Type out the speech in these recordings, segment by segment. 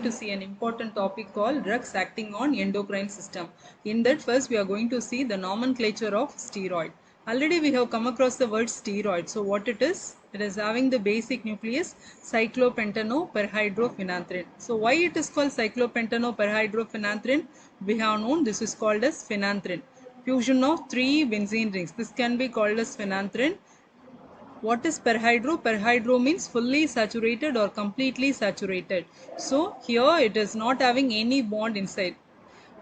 to see an important topic called drugs acting on endocrine system. In that, first we are going to see the nomenclature of steroid. Already we have come across the word steroid. So what it is? It is having the basic nucleus cyclopentanoperhydrophenanthrene. So why it is called cyclopentanoperhydrophenanthrene? We have known this is called as phenanthrene. Fusion of three benzene rings. This can be called as phenanthrene. What is perhydro? Perhydro means fully saturated or completely saturated. So here it is not having any bond inside.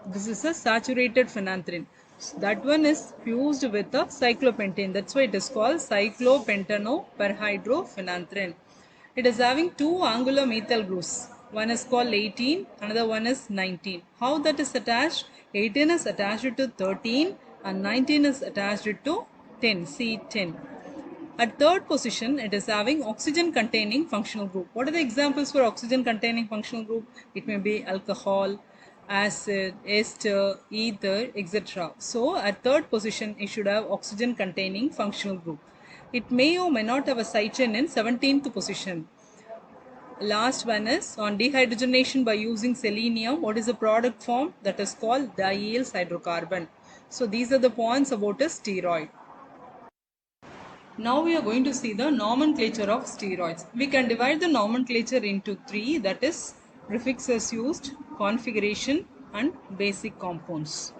This is a saturated phenanthrene. So that one is fused with a cyclopentane. That's why it is called cyclopentanoperhydrophenanthrene. It is having two angular methyl groups. One is called 18, another one is 19. How that is attached? 18 is attached to 13 and 19 is attached to 10, C10. At third position, it is having oxygen containing functional group. What are the examples for oxygen containing functional group? It may be alcohol, acid, ester, ether, etc. So at third position, it should have oxygen containing functional group. It may or may not have a side chain in 17th position. Last one is on dehydrogenation by using selenium. What is the product form? That is called diallyl hydrocarbon. So these are the points about a steroid. Now we are going to see the nomenclature of steroids. We can divide the nomenclature into three, that is prefixes used, configuration and basic compounds.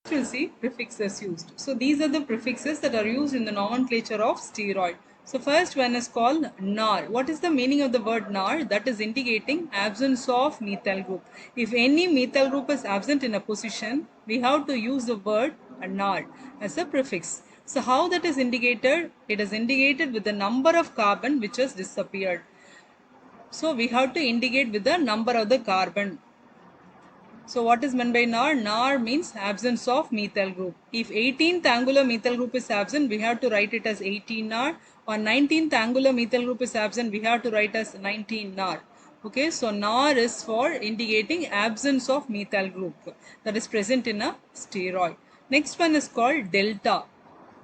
We will see prefixes used. So these are the prefixes that are used in the nomenclature of steroid. So first one is called NAR. What is the meaning of the word NAR? That is indicating absence of methyl group. If any methyl group is absent in a position, we have to use the word NAR as a prefix. So how that is indicated? It is indicated with the number of carbon which has disappeared. So we have to indicate with the number of the carbon. So what is meant by NAR? NAR means absence of methyl group. If 18th angular methyl group is absent, we have to write it as 18 NAR. Or 19th angular methyl group is absent, we have to write as 19 NAR. Okay, so NAR is for indicating absence of methyl group that is present in a steroid. Next one is called delta.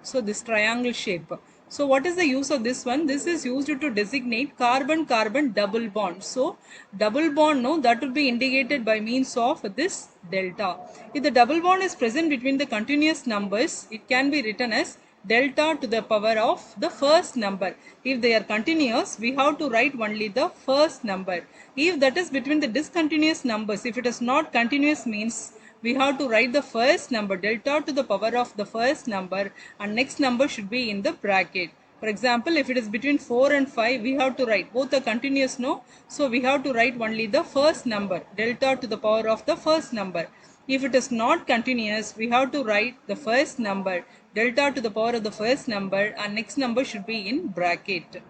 So this triangle shape. So what is the use of this one? This is used to designate carbon-carbon double bond. So double bond, no, that will be indicated by means of this delta. If the double bond is present between the continuous numbers, it can be written as delta to the power of the first number. If they are continuous, we have to write only the first number. If that is between the discontinuous numbers, if it is not continuous means we have to write the first number, delta to the power of the first number, and next number should be in the bracket. For example, if it is between 4 and 5, we have to write both are continuous, no? So we have to write only the first number, delta to the power of the first number. If it is not continuous, we have to write the first number, delta to the power of the first number, and next number should be in bracket.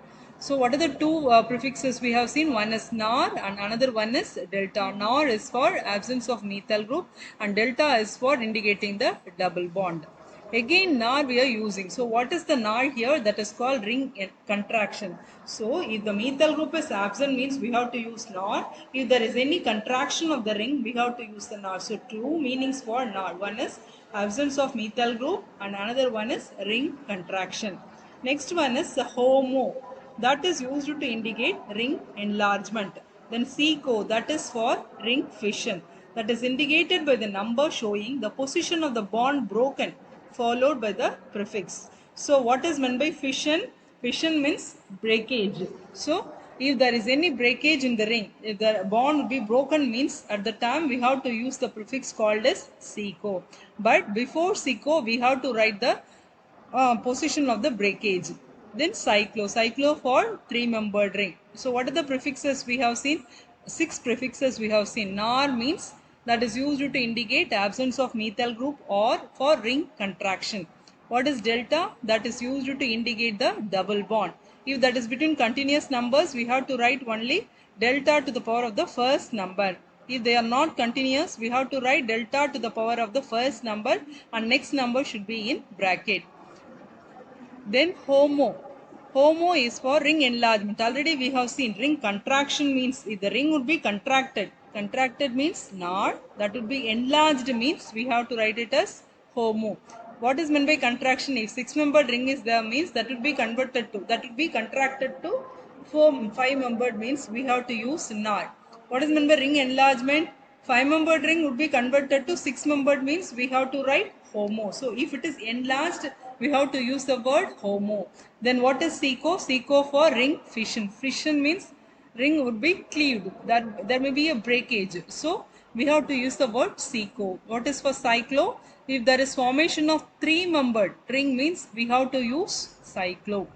So what are the two prefixes we have seen? One is NAR and another one is delta. NAR is for absence of methyl group and delta is for indicating the double bond. Again NAR we are using. So what is the NAR here? That is called ring contraction. So if the methyl group is absent means we have to use NAR. If there is any contraction of the ring, we have to use the NAR. So two meanings for NAR. One is absence of methyl group and another one is ring contraction. Next one is HOMO, that is used to indicate ring enlargement. Then SICO, that is for ring fission, that is indicated by the number showing the position of the bond broken followed by the prefix. So what is meant by fission? Fission means breakage. So if there is any breakage in the ring, if the bond will be broken means at the time we have to use the prefix called as SICO. But before SICO we have to write the position of the breakage. Then cyclo for three-membered ring. So what are the prefixes we have seen? 6 prefixes we have seen. NAR means that is used to indicate absence of methyl group or for ring contraction. What is delta? That is used to indicate the double bond. If that is between continuous numbers, we have to write only delta to the power of the first number. If they are not continuous, we have to write delta to the power of the first number and next number should be in bracket. Then HOMO. HOMO is for ring enlargement. Already we have seen ring contraction means if the ring would be contracted. Contracted means NAR. That would be enlarged means we have to write it as HOMO. What is meant by contraction? If 6-membered ring is there means that would be converted to, that would be contracted to 5-membered means we have to use NAR. What is meant by ring enlargement? 5-membered ring would be converted to 6-membered, means we have to write homo. So if it is enlarged, we have to use the word homo. Then what is seco? Seco for ring fission. Fission means ring would be cleaved. That there may be a breakage. So we have to use the word seco. What is for cyclo? If there is formation of 3-membered ring, means we have to use cyclo.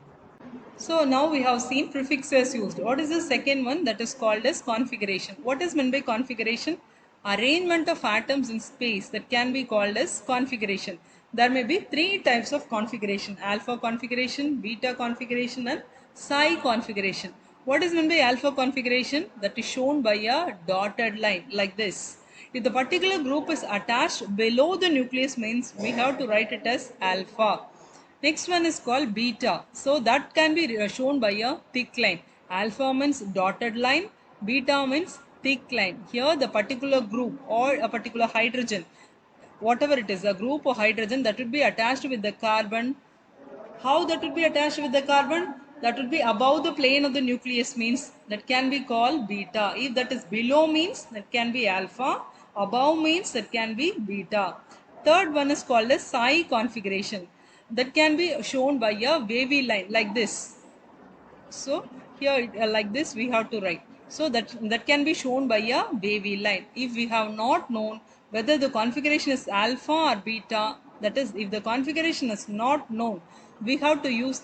So now we have seen prefixes used. What is the second one? That is called as configuration. What is meant by configuration? Arrangement of atoms in space, that can be called as configuration. There may be 3 types of configuration: alpha configuration, beta configuration and psi configuration. What is meant by alpha configuration? That is shown by a dotted line like this. If the particular group is attached below the nucleus, means we have to write it as alpha. Next one is called beta. So that can be shown by a thick line. Alpha means dotted line, beta means thick line. Here the particular group or a particular hydrogen, whatever it is, a group of hydrogen that would be attached with the carbon. How that would be attached with the carbon? That would be above the plane of the nucleus, means that can be called beta. If that is below, means that can be alpha. Above means that can be beta. Third one is called as psi configuration. That can be shown by a wavy line like this. So here like this we have to write. So that can be shown by a wavy line. If we have not known whether the configuration is alpha or beta, that is, if the configuration is not known, we have to use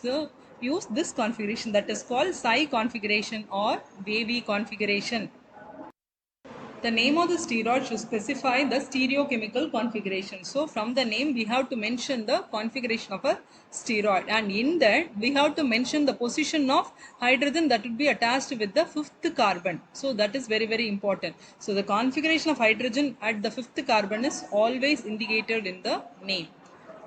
this configuration, that is called psi configuration or wavy configuration. The name of the steroid should specify the stereochemical configuration. So from the name we have to mention the configuration of a steroid, and in that we have to mention the position of hydrogen that would be attached with the 5th carbon. So that is very important. So the configuration of hydrogen at the 5th carbon is always indicated in the name.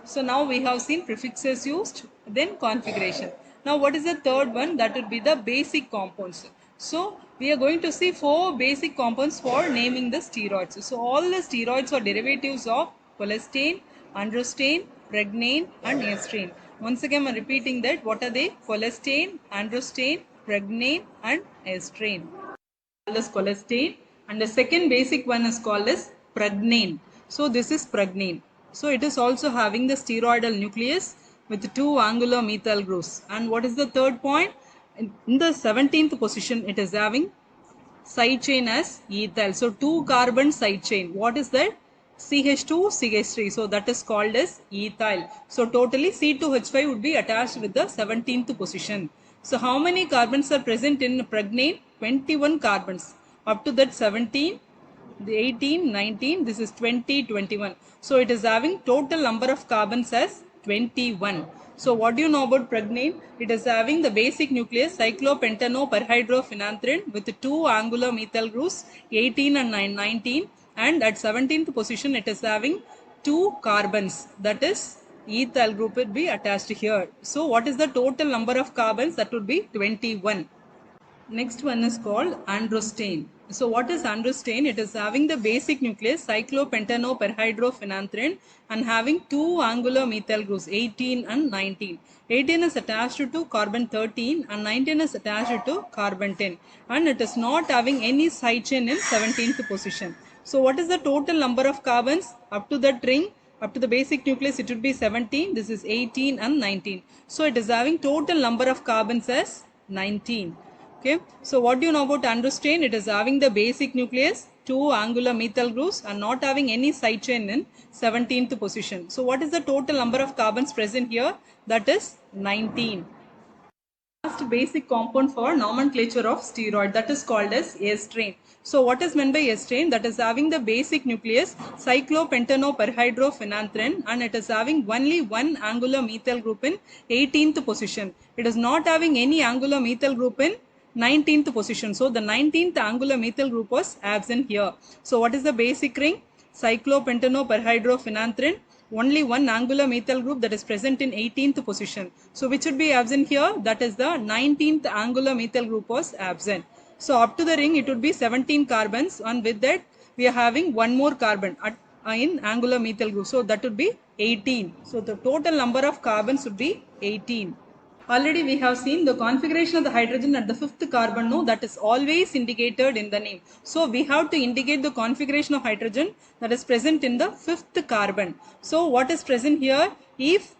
So now we have seen prefixes used, then configuration. Now what is the third one? That would be the basic compounds. So we are going to see 4 basic compounds for naming the steroids. So all the steroids are derivatives of cholesterol, androstenedione, pregnane and estrane. Once again I am repeating that. What are they? Cholesterol, androstenedione, pregnane and estrane. Called as cholesterol, and the second basic one is called as pregnane. So this is pregnane. So it is also having the steroidal nucleus with 2 angular methyl groups. And what is the third point? In the 17th position it is having side chain as ethyl. So 2 carbon side chain. What is that? CH2 CH3. So that is called as ethyl. So totally C2H5 would be attached with the 17th position. So how many carbons are present in pregnane? 21 carbons. Up to that 17, the 18, 19, this is 20, 21. So it is having total number of carbons as 21. So what do you know about pregnane? It is having the basic nucleus cyclopentanoperhydrophenanthrin with 2 angular methyl groups 18 and 19, and at 17th position it is having 2 carbons, that is ethyl group would be attached here. So what is the total number of carbons? That would be 21. Next one is called androstenedione. So what is androstenedione? It is having the basic nucleus cyclopentanoperhydrophenanthrin and having 2 angular methyl groups 18 and 19. 18 is attached to carbon 13 and 19 is attached to carbon 10, and it is not having any side chain in 17th position. So what is the total number of carbons? Up to that ring, up to the basic nucleus, it would be 17. This is 18 and 19. So it is having total number of carbons as 19. Okay, so what do you know about androstenedione? It is having the basic nucleus, 2 angular methyl groups and not having any side chain in 17th position. So what is the total number of carbons present here? That is 19. Last basic compound for nomenclature of steroid, that is called as estrane. So what is meant by estrane? That is having the basic nucleus cyclopentanoperhydrophenanthrin and it is having only 1 angular methyl group in 18th position. It is not having any angular methyl group in 19th position. So the 19th angular methyl group was absent here. So what is the basic ring? Cyclopentanoperhydrophenanthrin. Only 1 angular methyl group that is present in 18th position. So which would be absent here? That is the 19th angular methyl group was absent. So up to the ring it would be 17 carbons, and with that we are having one more carbon in angular methyl group. So that would be 18. So the total number of carbons would be 18. Already we have seen the configuration of the hydrogen at the fifth carbon, no, that is always indicated in the name. So we have to indicate the configuration of hydrogen that is present in the fifth carbon. So what is present here? If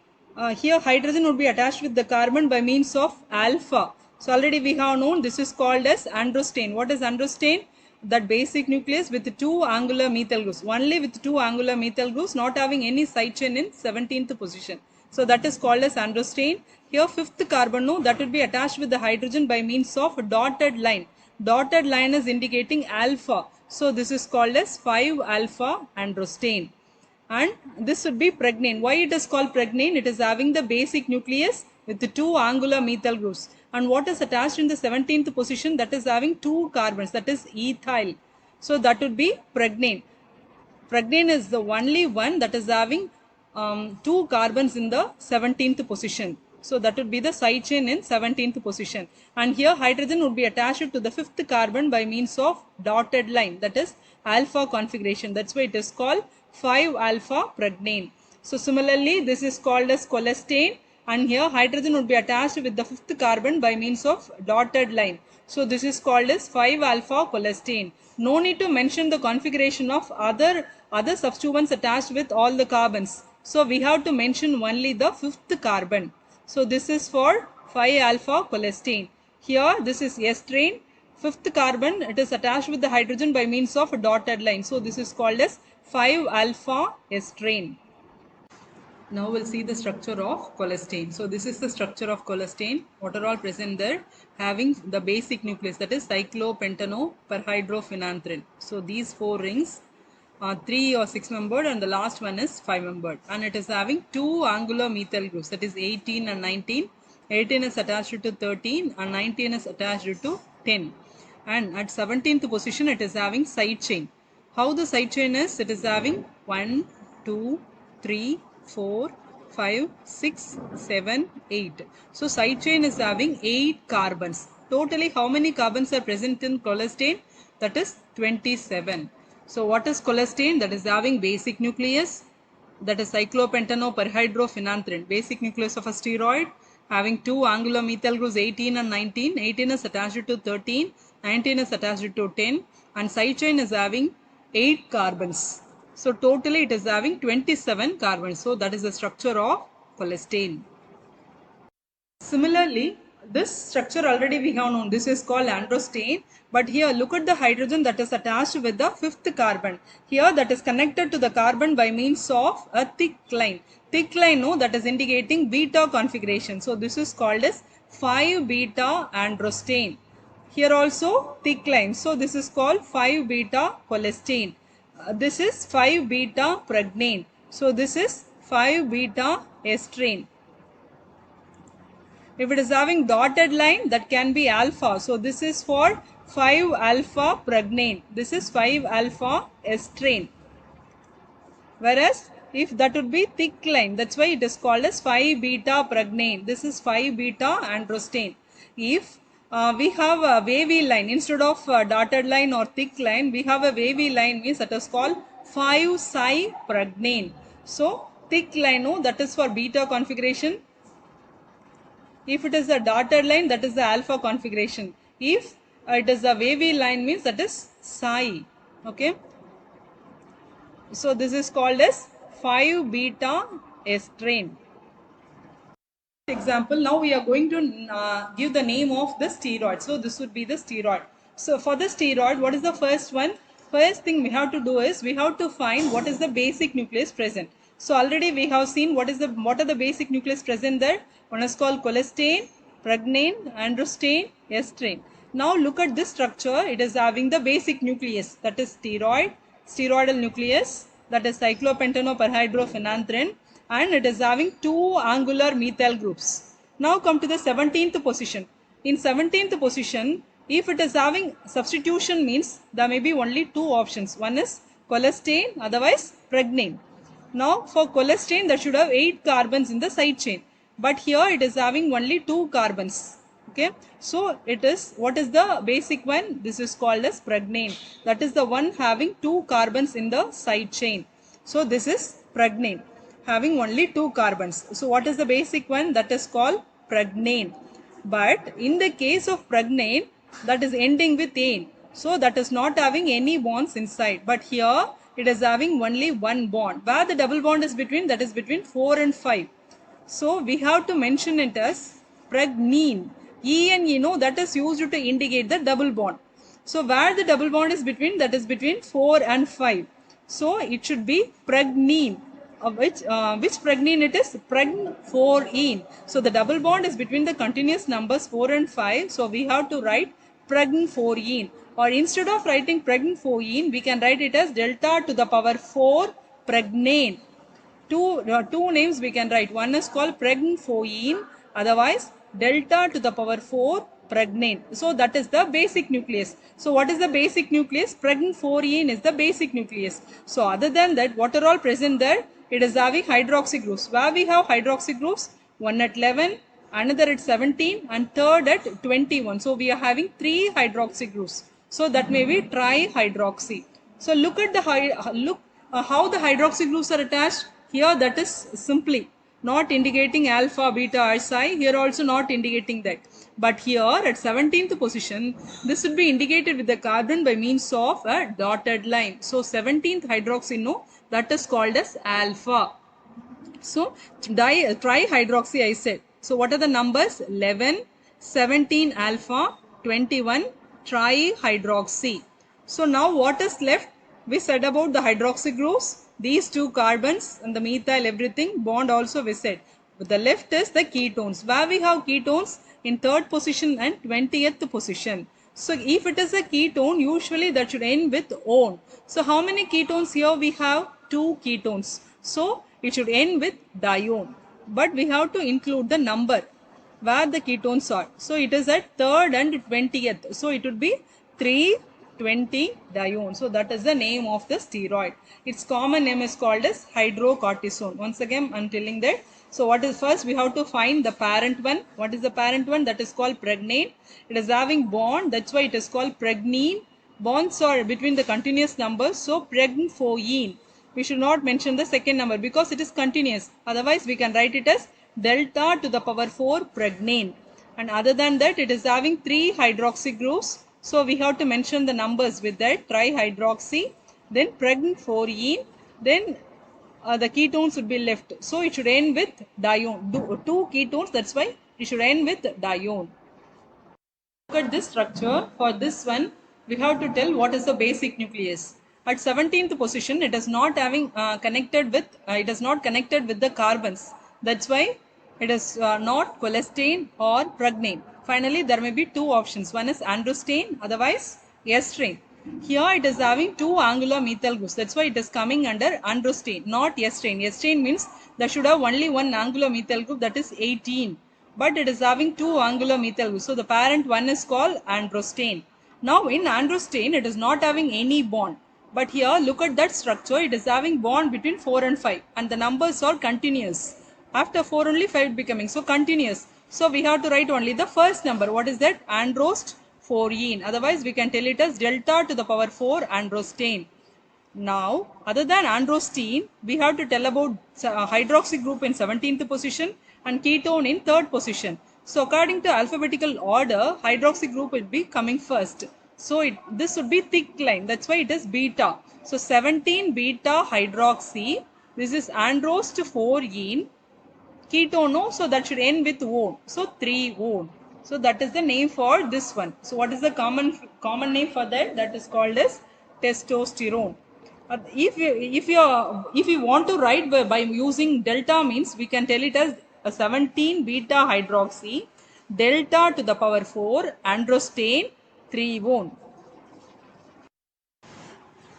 here hydrogen would be attached with the carbon by means of alpha. So already we have known this is called as androsten. What is androsten? That basic nucleus with two angular methyl groups, only with two angular methyl groups, not having any side chain in 17th position. So that is called as androsten. Here fifth carbon, no, that will be attached with the hydrogen by means of dotted line. Dotted line is indicating alpha. So this is called as 5 alpha androsten. And this would be pregnane. Why it is called pregnane? It is having the basic nucleus with the two angular methyl groups. And what is attached in the 17th position? That is having two carbons, that is ethyl. So that would be pregnane. Pregnane is the only one that is having two carbons in the 17th position. So that would be the side chain in 17th position. And here hydrogen would be attached to the fifth carbon by means of dotted line, that is alpha configuration. That's why it is called 5 alpha pregnane. So similarly this is called as cholestane, and here hydrogen would be attached with the fifth carbon by means of dotted line. So this is called as 5 alpha cholestane. No need to mention the configuration of other substituents attached with all the carbons. So we have to mention only the fifth carbon. So this is for 5 alpha cholestane. Here this is estrane. Fifth carbon, it is attached with the hydrogen by means of a dotted line. So this is called as 5 alpha estrane. Now we'll see the structure of cholestane. So this is the structure of cholestane. What are all present there? Having the basic nucleus, that is cyclopentanoperhydrophenanthrene. So these four rings are 3 or 6 membered, and the last one is 5 membered. And it is having two angular methyl groups, that is 18 and 19. 18 is attached to 13 and 19 is attached to 10. And at 17th position it is having side chain. How the side chain is? It is having 1, 2, 3, 4, 5, 6, 7, 8. So side chain is having 8 carbons. Totally how many carbons are present in cholestane? That is 27. So what is cholestane? That is having basic nucleus, that is cyclopentanoperhydrophenanthrene, basic nucleus of a steroid, having two angular methyl groups 18 and 19. 18 is attached to 13, 19 is attached to 10, and side chain is having 8 carbons. So totally it is having 27 carbons. So that is the structure of cholestane. Similarly, this structure already we have known. This is called androsten. But here look at the hydrogen that is attached with the fifth carbon. Here that is connected to the carbon by means of a thick line. Thick line, no, that is indicating beta configuration. So this is called as 5 beta androsten. Here also thick line. So this is called 5 beta cholestane. This is 5 beta pregnane. So this is 5 beta estrane. If it is having dotted line, that can be alpha. So this is for 5 alpha pregnane. This is 5 alpha estrane. Whereas if that would be thick line, that's why it is called as 5 beta pregnane. This is 5 beta androsten. If we have a wavy line, instead of dotted line or thick line, we have a wavy line, means that is called 5 psi pregnane. So thick line, no, that is for beta configuration. If it is a dotted line, that is the alpha configuration. If it is a wavy line, means that is psi. Okay. So this is called as 5 beta estrane. Example, now we are going to give the name of the steroid. So this would be the steroid. So for the steroid, what is the first one? First thing we have to do is we have to find what is the basic nucleus present. So already we have seen what are the basic nucleus present there. One is called cholestane, pregnane, androsten, estrane. Now look at this structure. It is having the basic nucleus, that is steroid, steroidal nucleus, that is cyclopentanoperhydrophenanthrene, and it is having two angular methyl groups. Now come to the 17th position. In 17th position, if it is having substitution, means there may be only two options. One is cholestane, otherwise pregnane. Now for cholestane, there should have 8 carbons in the side chain. But here it is having only 2 carbons. Okay. So it is, what is the basic one? This is called as pregnane. That is the one having 2 carbons in the side chain. So this is pregnane, having only 2 carbons. So what is the basic one? That is called pregnane. But in the case of pregnane, that is ending with ane. So that is not having any bonds inside. But here it is having only one bond. Where the double bond is between, that is between 4 and 5. So we have to mention it as pregnene. En, that is used to indicate the double bond. So where the double bond is between, that is between 4 and 5. So it should be pregnene. Which pregnene it is? Pregn4ene. So the double bond is between the continuous numbers 4 and 5. So we have to write pregn4ene. Or instead of writing pregn4ene, we can write it as delta to the power 4 pregnane. Two names we can write. One is called pregn4ene, otherwise delta to the power 4 pregnane. So that is the basic nucleus. So what is the basic nucleus? Pregn4ene is the basic nucleus. So other than that, what are all present there? It is having hydroxy groups. Where we have hydroxy groups? One at 11, another at 17, and third at 21. So we are having 3 hydroxy groups. So that may be trihydroxy. So look at the how the hydroxy groups are attached. Here that is simply not indicating alpha, beta, or psi. Here also not indicating that. But here at 17th position, this would be indicated with the carbon by means of a dotted line. So 17th hydroxy, that is called as alpha. So trihydroxy I said. So what are the numbers? 11, 17 alpha, 21 trihydroxy. So now what is left? We said about the hydroxy groups, these 2 carbons and the methyl everything, bond also we said. But the left is the ketones. Where we have ketones? In 3rd position and 20th position. So if it is a ketone, usually that should end with -one. So how many ketones here we have? 2 ketones. So it should end with dione. But we have to include the number where the ketones are. So it is at 3rd and 20th. So it would be 320 dione. So that is the name of the steroid. Its common name is called as hydrocortisone. Once again I am telling that. So what is first? We have to find the parent one. What is the parent one? That is called pregnane. It is having bond. That's why it is called pregnene. Bonds are between the continuous numbers. So pregn4ene. We should not mention the second number because it is continuous. Otherwise we can write it as delta to the power 4 pregnane. And other than that, it is having 3 hydroxy groups. So we have to mention the numbers with that. Trihydroxy, then pregn4ene, then the ketones would be left. So it should end with dione. 2 ketones, that's why it should end with dione. Look at this structure. For this one, we have to tell what is the basic nucleus. At 17th position, it is not having connected with the carbons. That's why it is not cholesterol or pregnane. Finally, there may be 2 options. One is androsten, otherwise estrane. Here it is having 2 angular methyl groups. That's why it is coming under androsten, not estrane. Estrane means there should have only 1 angular methyl group, that is 18. But it is having 2 angular methyl groups. So the parent one is called androsten. Now in androsten, it is not having any bond. But here look at that structure. It is having bond between 4 and 5. And the numbers are continuous. After 4 only 5 becoming. So continuous. So we have to write only the first number. What is that? Androst4ene. Otherwise we can tell it as delta to the power 4 androsten. Now, other than androsten, we have to tell about hydroxy group in 17th position and ketone in 3rd position. So, according to alphabetical order, hydroxy group will be coming first. So, this would be thick line. That's why it is beta. So, 17 beta hydroxy. This is androst4ene. Ketone, so that should end with -one. So, 3-one. So, that is the name for this one. So, what is the common name for that? That is called as testosterone. If you want to write by using delta, means we can tell it as a 17 beta hydroxy delta to the power 4 androsten 3-one.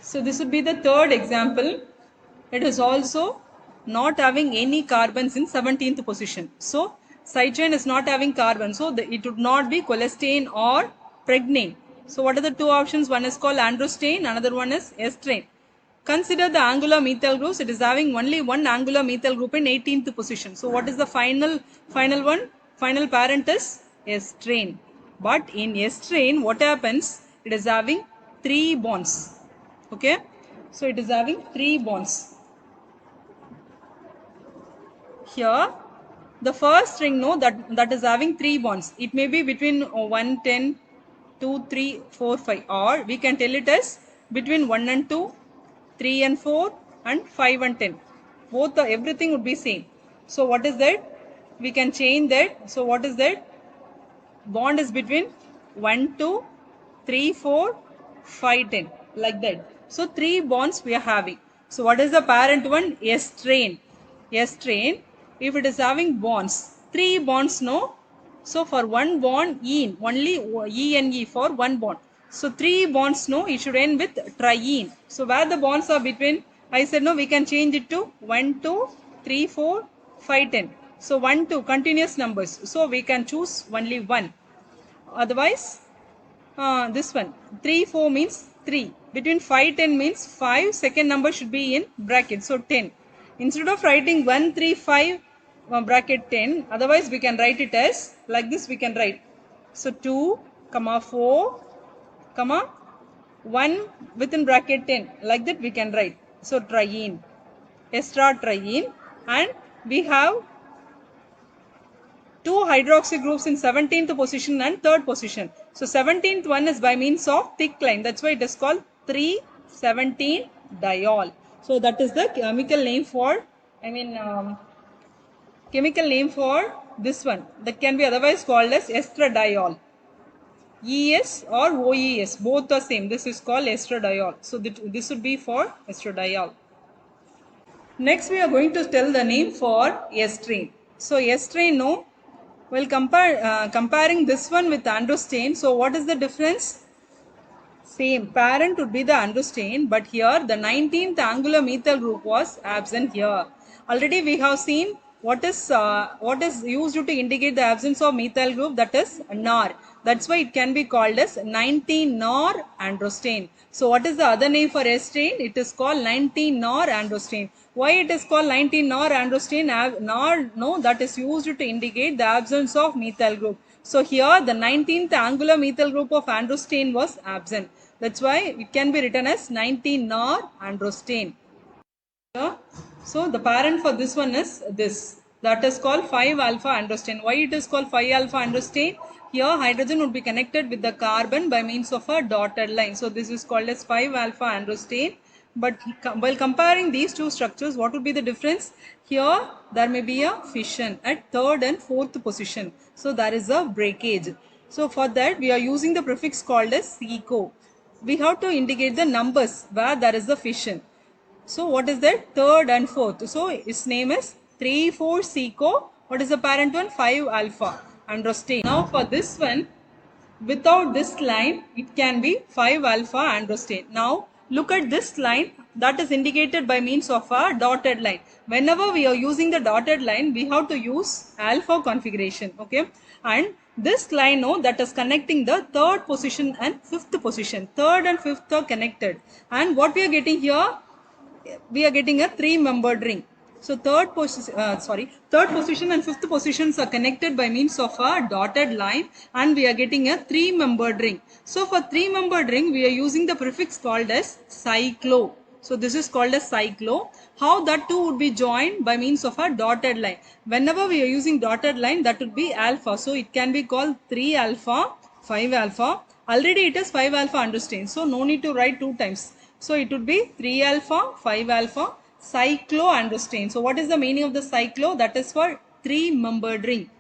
So this would be the 3rd example. It is also not having any carbons in 17th position. So side chain is not having carbon. So it would not be cholesterol or pregnane. So what are the 2 options? One is called androsten, another one is estrane. Consider the angular methyl groups. It is having only 1 angular methyl group in 18th position. So what is the final one? Final parent is estrane. But in estrane, what happens? It is having 3 bonds. Okay. So it is having 3 bonds. Here the first ring, no, that is having 3 bonds. It may be between 1, 10, 2, 3, 4, 5, or we can tell it as between 1 and 2, 3 and 4, and 5 and 10. Both everything would be same. So what is that? We can change that. So what is that? Bond is between 1, 2, 3, 4, 5, 10, like that. So 3 bonds we are having. So what is the parent one? S train. S train. If it is having bonds, 3 bonds, no. So for one bond, ene, only ene for one bond. So 3 bonds, no, it should end with triene. So where the bonds are between, I said no, we can change it to 1, 2, 3, 4, 5, 10. So 1, 2 continuous numbers. So we can choose only one. Otherwise, this one 3, 4 means 3. Between 5, 10 means 5. Second number should be in bracket. So 10. Instead of writing 1, 3, 5 bracket 10, otherwise we can write it as like this. We can write. So 2, comma 4, comma 1 within bracket 10. Like that we can write. So triene, extra triene, and we have 2 hydroxy groups in 17th position and 3rd position. So 17th one is by means of thick line. That's why it is called 317 diol. So that is the chemical name for, chemical name for this one. That can be otherwise called as estradiol. ES or OES, both are same. This is called estradiol. So this would be for estradiol. Next we are going to tell the name for estrene. So estrene, no. Well, comparing this one with androsten, so what is the difference? Same, parent would be the androsten, but here the 19th angular methyl group was absent here. Already we have seen what is used to indicate the absence of methyl group, that is NAR. That's why it can be called as 19-NAR androsten. So what is the other name for estrene? It is called 19-NAR androsten. Why it is called 19-NAR androsten? NAR, no, that is used to indicate the absence of methyl group. So here the 19th angular methyl group of androsten was absent. That's why it can be written as 19-NAR androsten. So the parent for this one is this. That is called 5-alpha androsten. Why it is called 5-alpha androsten? Here hydrogen would be connected with the carbon by means of a dotted line. So this is called as 5-alpha androsten. But while comparing these two structures, what would be the difference? Here there may be a fission at 3rd and 4th position. So there is a breakage. So for that we are using the prefix called as CECO. We have to indicate the numbers where there is a fission. So what is that? 3rd and 4th. So its name is 3,4-CECO. What is the parent one? 5-alpha androsten. Now for this one, without this line, it can be 5-alpha androsten. Now look at this line that is indicated by means of a dotted line. Whenever we are using the dotted line, we have to use alpha configuration. Okay, and this line, no, that is connecting the 3rd position and 5th position. 3rd and 5th are connected, and what we are getting here, we are getting a 3-membered ring. So third position and 5th positions are connected by means of a dotted line, and we are getting a 3-membered ring. So for 3-membered ring, we are using the prefix called as cyclo. So this is called as cyclo. How that two would be joined? By means of a dotted line. Whenever we are using dotted line, that would be alpha. So it can be called 3-alpha, 5-alpha. Already it is 5-alpha androsten. So no need to write 2 times. So it would be 3-alpha, 5-alpha, cycloandrosten. So what is the meaning of the cyclo? That is for 3-membered ring.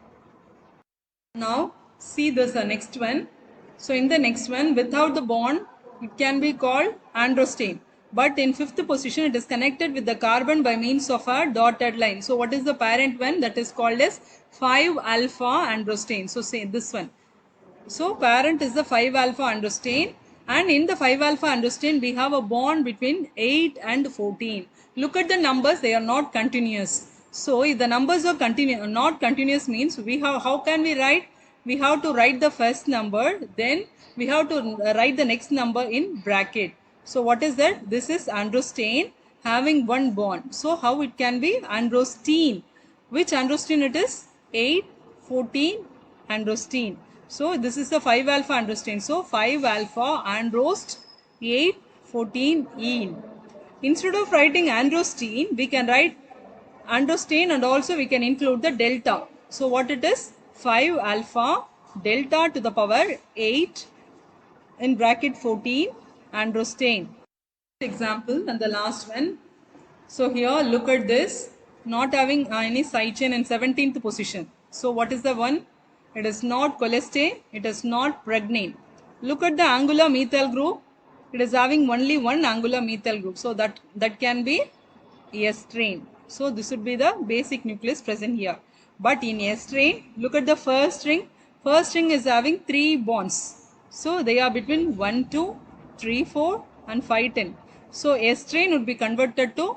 Now see this next one. So in the next one, without the bond, it can be called androsten. But in 5th position, it is connected with the carbon by means of a dotted line. So what is the parent one? That is called as 5-alpha androsten. So say this one. So parent is the 5-alpha androsten, and in the 5-alpha androsten we have a bond between 8 and 14. Look at the numbers, they are not continuous. So if the numbers are not continuous means we have, how can we write? We have to write the first number, then we have to write the next number in bracket. So what is that? This is androsten having one bond. So how it can be? Androsten. Which androsten it is? 8, 14 androsten. So this is the 5-alpha androsten. So 5-alpha androst 8, 14 ene. Instead of writing androsten, we can write androsten, and also we can include the delta. So what it is? 5 alpha delta to the power 8 in bracket 14 androstenedione. Example and the last one. So here look at this, not having any side chain in 17th position. So what is the one? It is not cholesterol, it is not pregnane. Look at the angular methyl group. It is having only one angular methyl group. So that can be estrane. So this would be the basic nucleus present here. But in estrane, look at the first ring. First ring is having 3 bonds. So they are between 1, 2, 3, 4 and 5, 10. So estrane would be converted to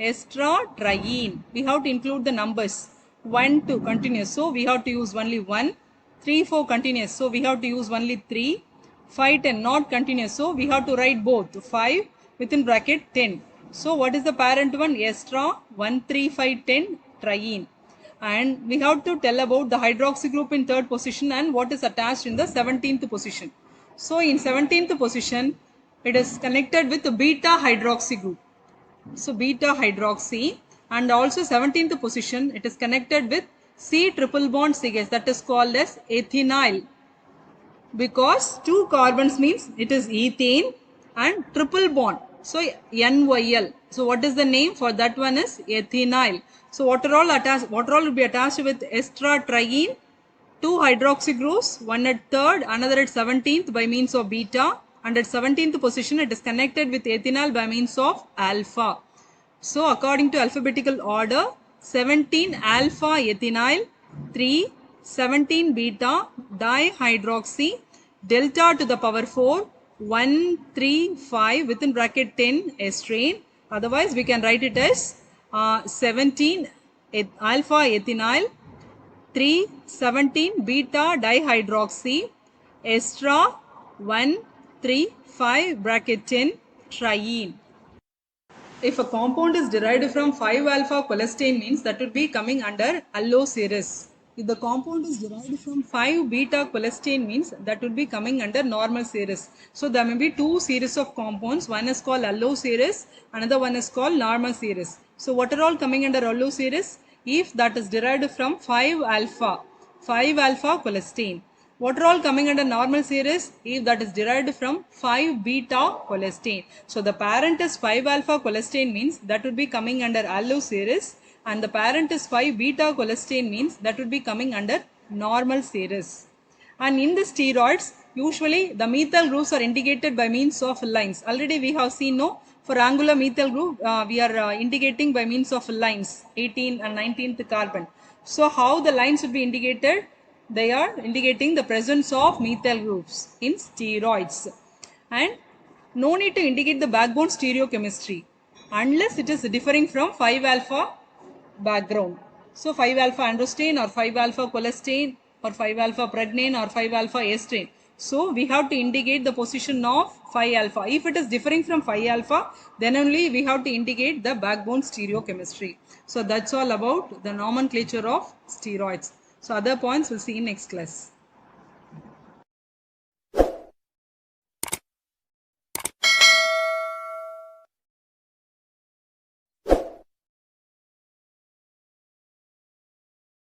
estratriene. We have to include the numbers. 1, 2 continuous. So we have to use only 1. 3, 4 continuous. So we have to use only 3. 5, 10 not continuous. So we have to write both. 5 within bracket 10. So what is the parent one? Estra 1, 3, 5, 10 triene. And we have to tell about the hydroxy group in 3rd position and what is attached in the 17th position. So in 17th position, it is connected with the beta hydroxy group. So beta hydroxy, and also 17th position, it is connected with C triple bond CH, that is called as ethinyl. Because 2 carbons means it is ethane and triple bond. So NYL. So what is the name for that one is ethinyl. So what all will be attached with estratriene? 2 hydroxy groups, one at 3rd, another at 17th by means of beta, and at 17th position it is connected with ethinyl by means of alpha. So according to alphabetical order, 17 alpha ethinyl, 3, 17 beta dihydroxy, delta to the power 4, 1, 3, 5 within bracket 10 estrane. Otherwise we can write it as 17 alpha ethinyl, 3, 17 beta dihydroxy, estra 1, 3, 5 bracket 10 triene. If a compound is derived from 5 alpha cholesterol means that would be coming under alloseries. If the compound is derived from 5 beta cholesterol means that would be coming under normal series. So there may be 2 series of compounds. One is called alloseries, another one is called normal series. So what are all coming under alloseries? If that is derived from 5 alpha cholesterol. What are all coming under normal series? If that is derived from 5 beta cholesterol. So the parent is 5 alpha cholesterol means that would be coming under allo series, and the parent is 5 beta cholesterol means that would be coming under normal series. And in the steroids, usually the methyl groups are indicated by means of lines. Already we have seen, no, for angular methyl group we are indicating by means of lines, 18 and 19th carbon. So how the lines would be indicated? They are indicating the presence of methyl groups in steroids. And no need to indicate the backbone stereochemistry unless it is differing from 5 alpha background. So 5 alpha androstenedione or 5 alpha cholesterol or 5 alpha pregnane or 5 alpha estrane. So we have to indicate the position of 5 alpha. If it is differing from 5 alpha, then only we have to indicate the backbone stereochemistry. So that's all about the nomenclature of steroids. So other points we'll see in next class.